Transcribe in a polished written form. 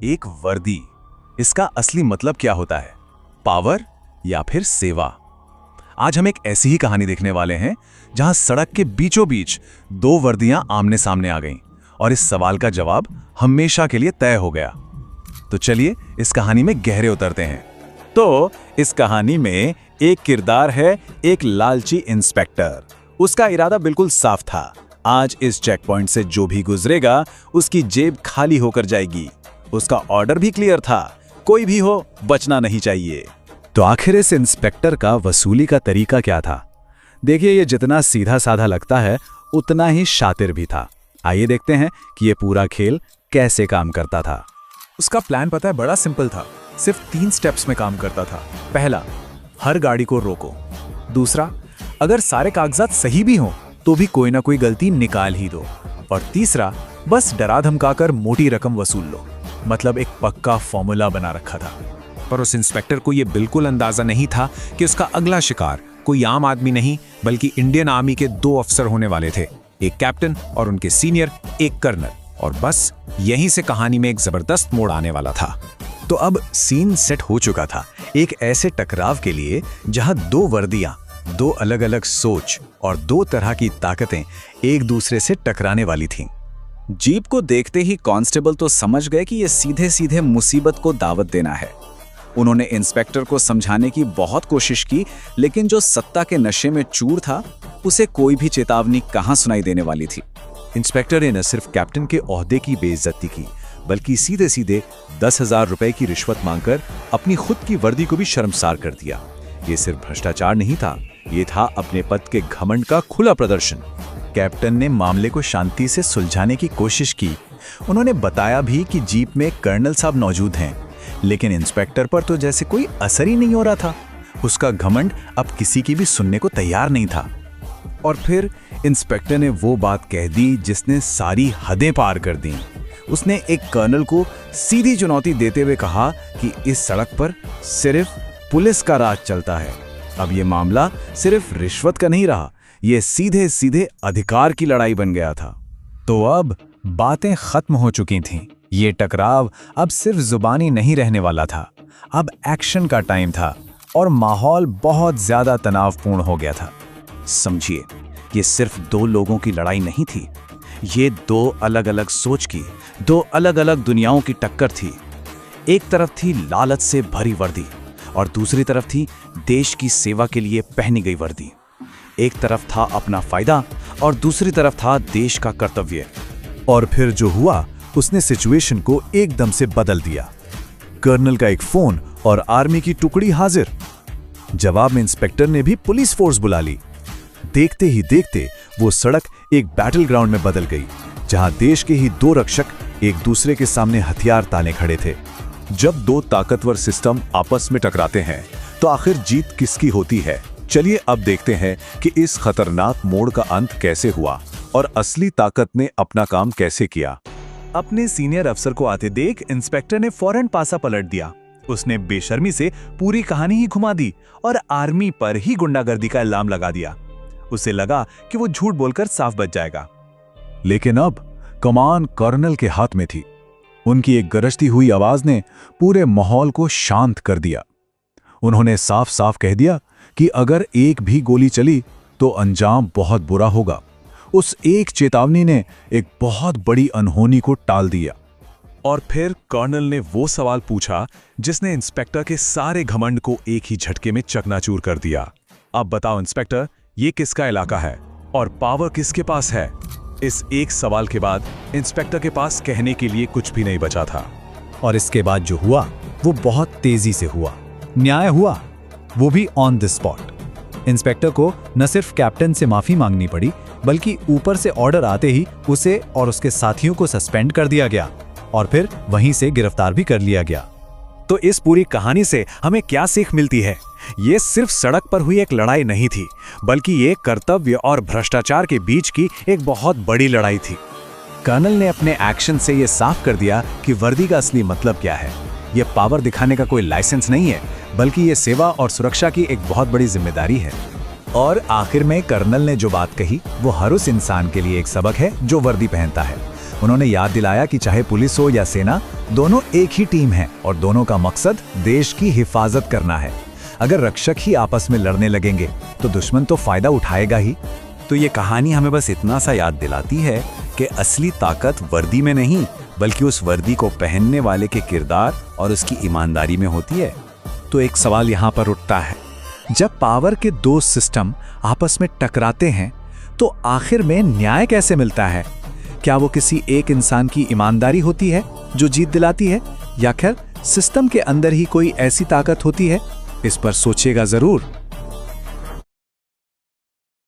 एक वर्दी, इसका असली मतलब क्या होता है? पावर या फिर सेवा? आज हम एक ऐसी ही कहानी देखने वाले हैं जहां सड़क के बीचों बीच दो वर्दियां आमने सामने आ गईं और इस सवाल का जवाब हमेशा के लिए तय हो गया। तो चलिए इस कहानी में गहरे उतरते हैं। तो इस कहानी में एक किरदार है, एक लालची इंस्पेक्टर। उसका इरादा बिल्कुल साफ था। आज इस चेक पॉइंट से जो भी गुजरेगा उसकी जेब खाली होकर जाएगी। उसका ऑर्डर भी क्लियर था, कोई भी हो बचना नहीं चाहिए। तो आखिर इस इंस्पेक्टर का वसूली का तरीका क्या था? देखिए, ये जितना सीधा साधा लगता है उतना ही शातिर भी था। आइए देखते हैं कि ये पूरा खेल कैसे काम करता था। उसका प्लान पता है, बड़ा सिंपल था। सिर्फ 3 स्टेप्स में काम करता था। पहला, हर गाड़ी को रोको। दूसरा, अगर सारे कागजात सही भी हों तो भी कोई ना कोई गलती निकाल ही दो। और तीसरा, बस डरा धमकाकर मोटी रकम वसूल लो। मतलब एक पक्का फॉर्मूला बना रखा था। पर उस इंस्पेक्टर को यह बिल्कुल अंदाजा नहीं था कि उसका अगला शिकार कोई आम आदमी नहीं बल्कि इंडियन आर्मी के 2 अफसर होने वाले थे, एक कैप्टन और उनके सीनियर एक कर्नल। और बस यहीं से कहानी में एक जबरदस्त मोड़ आने वाला था। तो अब सीन सेट हो चुका था एक ऐसे टकराव के लिए जहां 2 वर्दियां, 2 अलग अलग सोच और 2 तरह की ताकतें एक दूसरे से टकराने वाली थीं। जीप को देखते ही कांस्टेबल तो समझ गए कि यह सीधे सीधे मुसीबत को दावत देना है। उन्होंने इंस्पेक्टर को समझाने की बहुत कोशिश की, लेकिन जो सत्ता के नशे में चूर था उसे कोई भी चेतावनी कहां सुनाई देने वाली थी। इंस्पेक्टर ने न सिर्फ कैप्टन के ओहदे की बेइज्जती की, बल्कि सीधे सीधे 10,000 रुपए की रिश्वत मांगकर अपनी खुद की वर्दी को भी शर्मसार कर दिया। ये सिर्फ भ्रष्टाचार नहीं था, ये था अपने पद के घमंड का खुला प्रदर्शन। कैप्टन ने मामले को शांति से सुलझाने की कोशिश की। उन्होंने बताया भी कि जीप में कर्नल साहब मौजूद हैं, लेकिन इंस्पेक्टर पर तो जैसे कोई असर ही नहीं हो रहा था। उसका घमंड अब किसी की भी सुनने को तैयार नहीं था। और फिर इंस्पेक्टर ने वो बात कह दी जिसने सारी हदें पार कर दी। उसने एक कर्नल को सीधी चुनौती देते हुए कहा कि इस सड़क पर सिर्फ पुलिस का राज चलता है। अब ये मामला सिर्फ रिश्वत का नहीं रहा, ये सीधे सीधे अधिकार की लड़ाई बन गया था। तो अब बातें खत्म हो चुकी थीं। ये टकराव अब सिर्फ जुबानी नहीं रहने वाला था, अब एक्शन का टाइम था और माहौल बहुत ज्यादा तनावपूर्ण हो गया था। समझिए, ये सिर्फ 2 लोगों की लड़ाई नहीं थी, ये 2 अलग अलग सोच की, 2 अलग अलग दुनियाओं की टक्कर थी। एक तरफ थी लालच से भरी वर्दी और दूसरी तरफ थी देश की सेवा के लिए पहनी गई वर्दी। एक तरफ था अपना फायदा और दूसरी तरफ था देश का कर्तव्य। और फिर जो हुआ उसने सिचुएशन को एकदम से बदल दिया। कर्नल का एक फोन और आर्मी की टुकड़ी हाजिर। जवाब में इंस्पेक्टर ने भी पुलिस फोर्स बुला ली। देखते ही देखते वो सड़क एक बैटल ग्राउंड में बदल गई, जहां देश के ही 2 रक्षक एक दूसरे के सामने हथियार ताने खड़े थे। जब 2 ताकतवर सिस्टम आपस में टकराते हैं तो आखिर जीत किसकी होती है? चलिए अब देखते हैं कि इस खतरनाक मोड़ का अंत कैसे हुआ और असली ताकत ने अपना काम कैसे किया। अपने सीनियर अफसर को आते देख इंस्पेक्टर ने फौरन पासा पलट दिया। उसने बेशर्मी से पूरी कहानी ही घुमा दी और आर्मी पर ही गुंडागर्दी का इल्जाम लगा दिया। उसे लगा कि वो झूठ बोलकर साफ बच जाएगा। लेकिन अब कमान कर्नल के हाथ में थी। उनकी एक गरजती हुई आवाज ने पूरे माहौल को शांत कर दिया। उन्होंने साफ साफ कह दिया कि अगर एक भी गोली चली तो अंजाम बहुत बुरा होगा। उस एक चेतावनी ने एक बहुत बड़ी अनहोनी को टाल दिया। और फिर कर्नल ने वो सवाल पूछा जिसने इंस्पेक्टर के सारे घमंड को एक ही झटके में चकनाचूर कर दिया। अब बताओ इंस्पेक्टर, ये किसका इलाका है और पावर किसके पास है? इस एक सवाल के बाद इंस्पेक्टर के पास कहने के लिए कुछ भी नहीं बचा था। और इसके बाद जो हुआ वो बहुत तेजी से हुआ। न्याय हुआ, वो भी ऑन द स्पॉट। इंस्पेक्टर को न सिर्फ कैप्टन से माफी मांगनी पड़ी, बल्कि ऊपर से ऑर्डर आते ही उसे और उसके साथियों को सस्पेंड कर दिया गया और फिर वहीं से गिरफ्तार भी कर लिया गया। तो इस पूरी कहानी से हमें क्या सीख मिलती है? ये सिर्फ सड़क पर हुई एक लड़ाई नहीं थी, बल्कि ये कर्तव्य और भ्रष्टाचार के बीच की एक बहुत बड़ी लड़ाई थी। कर्नल ने अपने एक्शन से ये साफ कर दिया कि वर्दी का असली मतलब क्या है। ये पावर दिखाने का कोई लाइसेंस नहीं है, बल्कि ये सेवा और सुरक्षा की एक बहुत बड़ी जिम्मेदारी है। और आखिर में कर्नल ने जो बात कही वो हर उस इंसान के लिए एक सबक है जो वर्दी पहनता है। उन्होंने याद दिलाया कि चाहे पुलिस हो या सेना, दोनों एक ही टीम है और दोनों का मकसद देश की हिफाजत करना है। अगर रक्षक ही आपस में लड़ने लगेंगे तो दुश्मन तो फायदा उठाएगा ही। तो ये कहानी हमें बस इतना सा याद दिलाती है कि असली ताकत वर्दी में नहीं, बल्कि उस वर्दी को पहनने वाले के किरदार और उसकी ईमानदारी में होती है। तो एक सवाल यहाँ पर उठता है, जब पावर के दो सिस्टम आपस में टकराते हैं तो आखिर में न्याय कैसे मिलता है? क्या वो किसी एक इंसान की ईमानदारी होती है जो जीत दिलाती है, या फिर सिस्टम के अंदर ही कोई ऐसी ताकत होती है? इस पर सोचिएगा जरूर।